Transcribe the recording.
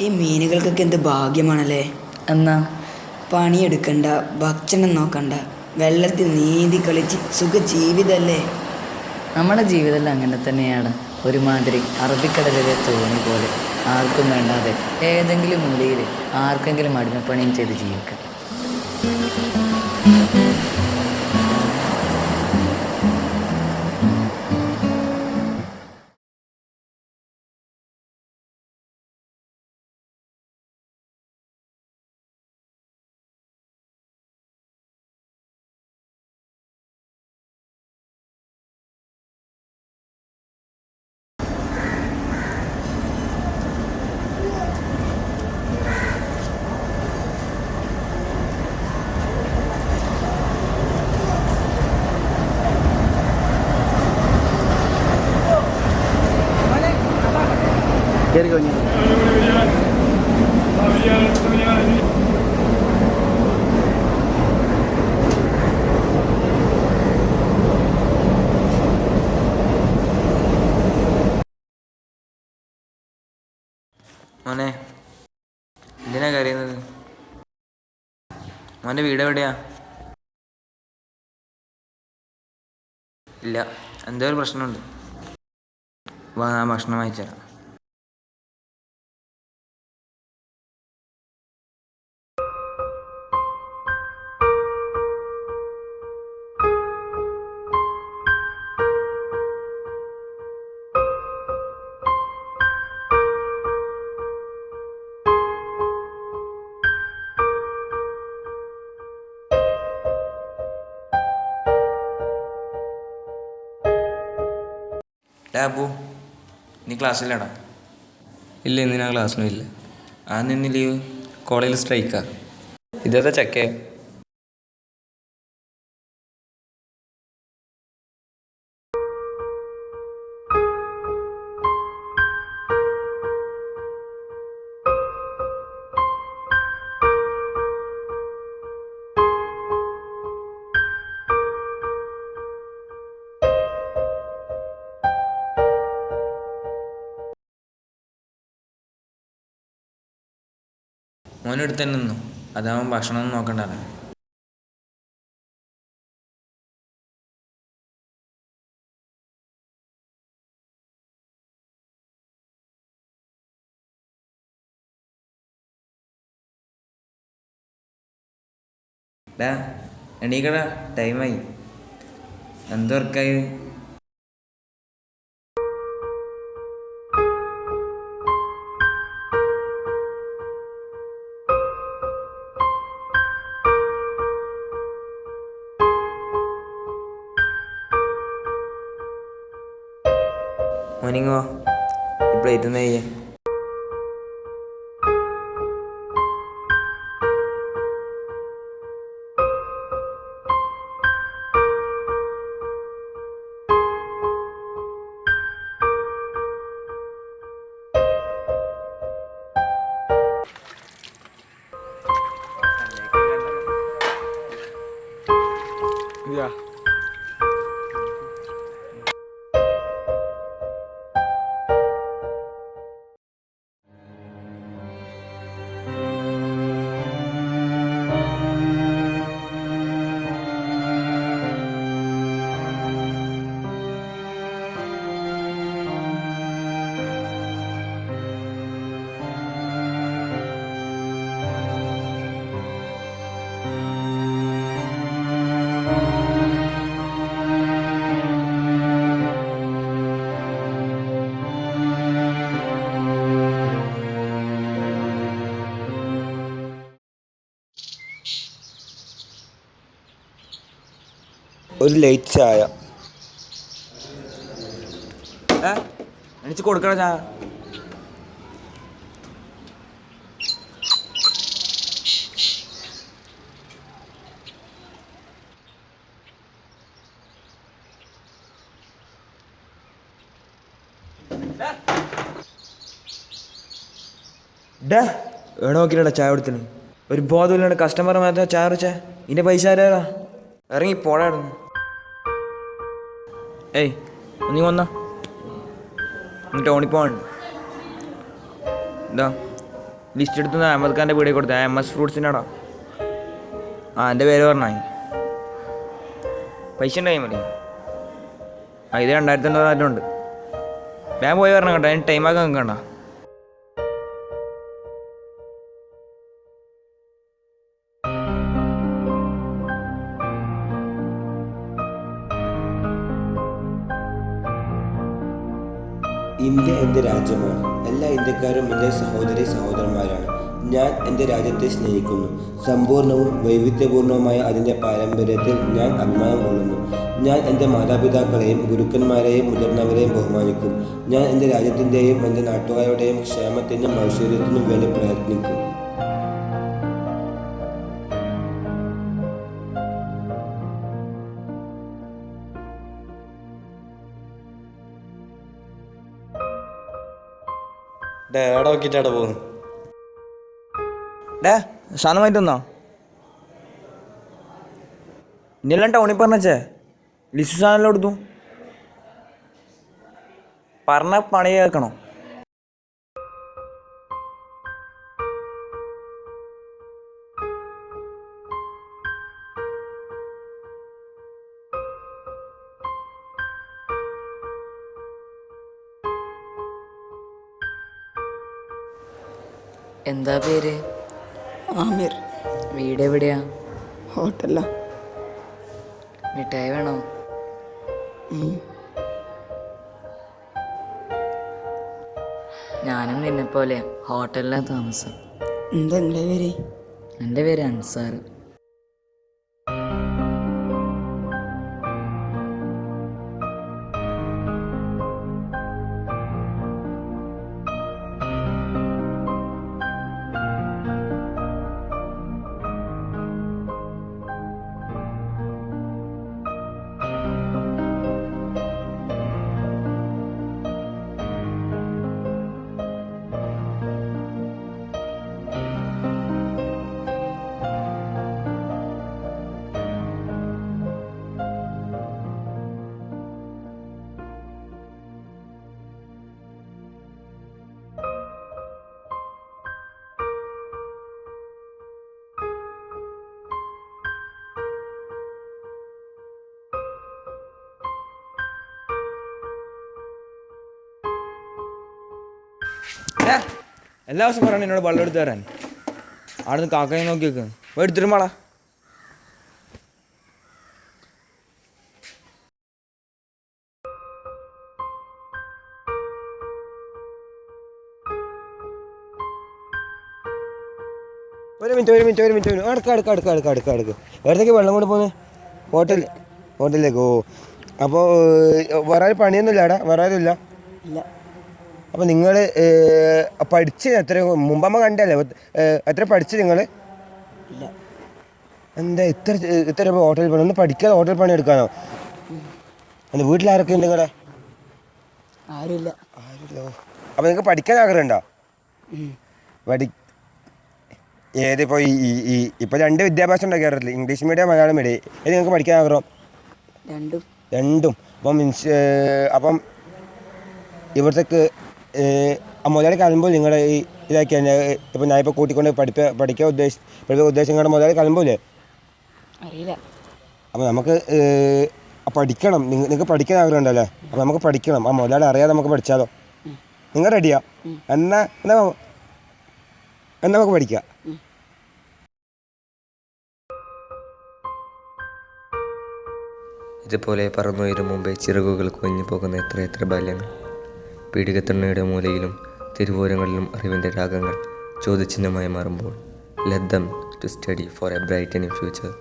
ഈ മീനുകൾക്കൊക്കെ എന്ത് ഭാഗ്യമാണല്ലേ. എന്നാ പണിയെടുക്കണ്ട, ഭക്ഷണം നോക്കണ്ട, വെള്ളത്തിൽ നീന്തി കളിച്ച് സുഖജീവിതല്ലേ. നമ്മുടെ ജീവിതമെല്ലാം അങ്ങനെ തന്നെയാണ്. ഒരുമാതിരി അറബിക്കടലിലെ തോണി പോലെ ആർക്കും വേണ്ടാതെ ഏതെങ്കിലും മൂലയിൽ ആർക്കെങ്കിലും അടിമപ്പണിയും ചെയ്ത് ജീവിക്കാം. മോനെ, എന്തിനാ കരയുന്നത്? മോൻ്റെ വീട് എവിടെയാ? ഇല്ല, എന്തോ ഒരു പ്രശ്നമുണ്ട്. വാ, ഞാൻ ഭക്ഷണം വാങ്ങിച്ചു തരാം. അബു, നീ ക്ലാസ്സിലാടാ? ഇല്ല, ഇന്ന് ഞാൻ ക്ലാസ്സിലും ഇല്ല. ആ, നിന്ന് ലീവ്? കോളേജിൽ സ്ട്രൈക്കാ. ഇതേതാ ചക്കേ? മോനെടുത്ത് തന്നെ നിന്നു, അതാവുമ്പോൾ ഭക്ഷണമൊന്നും നോക്കണ്ടല്ലോ. ഡാ, എണീക്കടാ, ടൈമായി. എന്ത് വർക്കായി? മോർണിംഗ് വാ, ഈ പ്ലേറ്റ് ഒന്ന് ചെയ്യേ. Yeah. ഒരു ലൈറ്റ് ചായ. എനിക്ക് കൊടുക്കണ ചായ. വേണോ നോക്കിയിട്ടാ ചായ കൊടുത്തിന്? ഒരു ബോധമില്ലാണ്ട് കസ്റ്റമർ മാറ്റാ ചായ കുടിച്ചാ ഇതിൻ്റെ പൈസ ആരാ? ഇറങ്ങി പോടായിരുന്നു. ഏയ്, നീ വന്നാ ടൗണിൽ പോവാണ്ട്. എന്താ ലിസ്റ്റ് എടുത്തുനിന്ന് അഹമ്മദ് ഖാൻ്റെ വീടേ കൊടുത്ത MS ഫ്രൂട്ട്സിനാടാ. എൻ്റെ പേര് പറഞ്ഞാൽ പൈസ ഉണ്ടായി മതി. ഇത് 2500 ഉണ്ട്. ഞാൻ പോയി പറഞ്ഞു കേട്ടോ, അതിന് ടൈമാക്കാൻ നിൽക്കണ്ട. ഇന്ത്യ എൻ്റെ രാജ്യമാണ്. എല്ലാ ഇന്ത്യക്കാരും എൻ്റെ സഹോദരി സഹോദരന്മാരാണ്. ഞാൻ എൻ്റെ രാജ്യത്തെ സ്നേഹിക്കുന്നു. സമ്പൂർണ്ണവും വൈവിധ്യപൂർണവുമായ അതിൻ്റെ പാരമ്പര്യത്തിൽ ഞാൻ അഭിമാനം കൊള്ളുന്നു. ഞാൻ എൻ്റെ മാതാപിതാക്കളെയും ഗുരുക്കന്മാരെയും മുതിർന്നവരെയും ബഹുമാനിക്കും. ഞാൻ എൻ്റെ രാജ്യത്തിൻ്റെയും എൻ്റെ നാട്ടുകാരുടെയും ക്ഷേമത്തിനും ഐശ്വര്യത്തിനും വേണ്ടി പ്രയത്നിക്കും. ഡേടെ നോക്കിയിട്ടാടെ പോകുന്നു. സാധനം വാങ്ങിട്ട് വന്നോ? ഇന്നെല്ലാം ടൗണിൽ പറഞ്ഞേ ലിസ്റ്റ് സാധനം കൊടുത്തു. പറഞ്ഞ പണി കേൾക്കണോ? എന്താ പേര്? ആമിർ. വീട് എവിടെയാ? ഹോട്ടലാ. മിഠായി വേണോ? ഞാനും നിന്നെ പോലെ ഹോട്ടലിലാണ് താമസം. എന്താ എൻ്റെ പേര്? എൻ്റെ പേര് അൻസാർ. എല്ലാ ദിവസം പറയണം എന്നോട് വെള്ളം എടുത്ത് തരാൻ. അവിടെ നിന്ന് കാക്കയെ നോക്കി വെക്ക്. പോയി എടുത്തിരുമാളാ. ഒരു മിനിറ്റ് അടുക്ക വേറെത്തേക്ക് വെള്ളം കൊണ്ട് പോകുന്നത്? ഹോട്ടലിലേക്ക്. ഓ, അപ്പോൾ വേറെ പണിയൊന്നുമില്ല അവിടെ? വേറെ ആരും ഇല്ല? അപ്പോൾ നിങ്ങൾ പഠിച്ച് എത്ര മുമ്പമ്മ കണ്ടല്ലേ? എത്ര പഠിച്ച് നിങ്ങൾ? എന്താ ഇത്ര ഹോട്ടൽ പണി? ഒന്ന് പഠിക്കാതെ ഹോട്ടൽ പണി എടുക്കാനോ? എൻ്റെ വീട്ടിലാരൊക്കെ ഉണ്ട് നിങ്ങളുടെ? ആരുമില്ല. അപ്പോൾ നിങ്ങൾക്ക് പഠിക്കാൻ ആഗ്രഹമുണ്ടോ? ഏതിപ്പോൾ ഇപ്പോൾ 2 വിദ്യാഭ്യാസം ഉണ്ടോ കേരളത്തിൽ? English medium, Malayalam medium. ഏത് നിങ്ങൾക്ക് പഠിക്കാൻ ആഗ്രഹം? രണ്ടും. അപ്പം ഇവിടത്തേക്ക് മുതലാളി കാണുമ്പോൾ നിങ്ങളുടെ ഈ ഇതാക്കി ഇപ്പോൾ ഞാൻ ഇപ്പോൾ കൂട്ടിക്കൊണ്ട് പഠിക്കാൻ ഉദ്ദേശം നിങ്ങളുടെ മുതലാളി കാണുമ്പോഴേ അറിയില്ല. അപ്പോൾ നമുക്ക് പഠിക്കണം. നിങ്ങൾക്ക് പഠിക്കാൻ ആഗ്രഹം ഉണ്ടല്ലേ? അപ്പോൾ നമുക്ക് പഠിക്കണം. ആ മുതലാളി അറിയാതെ നമുക്ക് പഠിച്ചാലോ? നിങ്ങൾ റെഡിയാ? എന്നാ നമുക്ക് പഠിക്കാം. ഇതുപോലെ പറന്നുയരും മുമ്പേ ചിറകുകൾ കൊഞ്ഞു പോകുന്ന എത്ര ബാല്യങ്ങൾ. പീഡികത്തണ്ണയുടെ മൂലയിലും തിരുവോരങ്ങളിലും അറിവിൻ്റെ രാഗങ്ങൾ ചോദ്യചിഹ്നമായി മാറുമ്പോൾ let them to study for a brightening future.